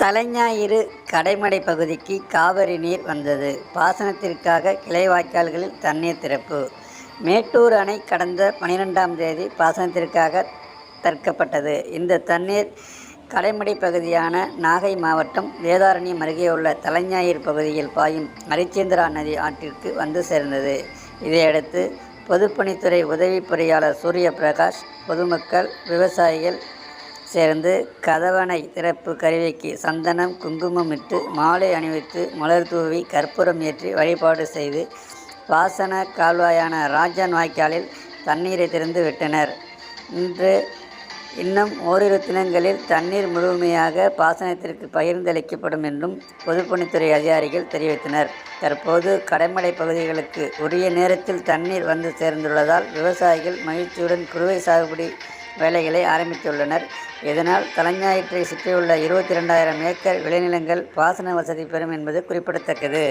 தலைஞாயிறு கடைமடை பகுதிக்கு காவிரி நீர் வந்தது. பாசனத்திற்காக கிளை வாய்க்கால்களில் தண்ணீர் திறப்பு. மேட்டூர் அணை கடந்த 12ஆம் தேதி பாசனத்திற்காக திறக்கப்பட்டது. இந்த தண்ணீர் கடைமடை பகுதியான நாகை மாவட்டம் வேதாரண்யம் அருகே உள்ள தலைஞாயிறு பகுதியில் பாயும் அரிச்சந்திரா நதி ஆற்றிற்கு வந்து சேர்ந்தது. இதையடுத்து பொதுப்பணித்துறை உதவி பொறியாளர் சூரியபிரகாஷ், பொதுமக்கள், விவசாயிகள் சேர்ந்து கதவணை திறப்பு கருவிக்கு சந்தனம், குங்குமம் இட்டு மாலை அணிவித்து மலர் தூவி கற்பூரம் ஏற்றி வழிபாடு செய்து பாசன கால்வாயான ராஜான் வாய்க்காலில் தண்ணீரை திறந்து விட்டனர். இன்னும் ஓரிரு தினங்களில் தண்ணீர் முழுமையாக பாசனத்திற்கு பகிர்ந்தளிக்கப்படும் என்றும் பொதுப்பணித்துறை அதிகாரிகள் தெரிவித்தனர். தற்போது கடைமடை பகுதிகளுக்கு உரிய நேரத்தில் தண்ணீர் வந்து சேர்ந்துள்ளதால் விவசாயிகள் மகிழ்ச்சியுடன் குறுவை சாகுபடி வேலைகளை ஆரம்பித்துள்ளனர். இதனால் தலைஞாயிற்றை சுற்றியுள்ள 22,000 ஏக்கர் விளைநிலங்கள் பாசன வசதி பெறும் என்பது குறிப்பிடத்தக்கது.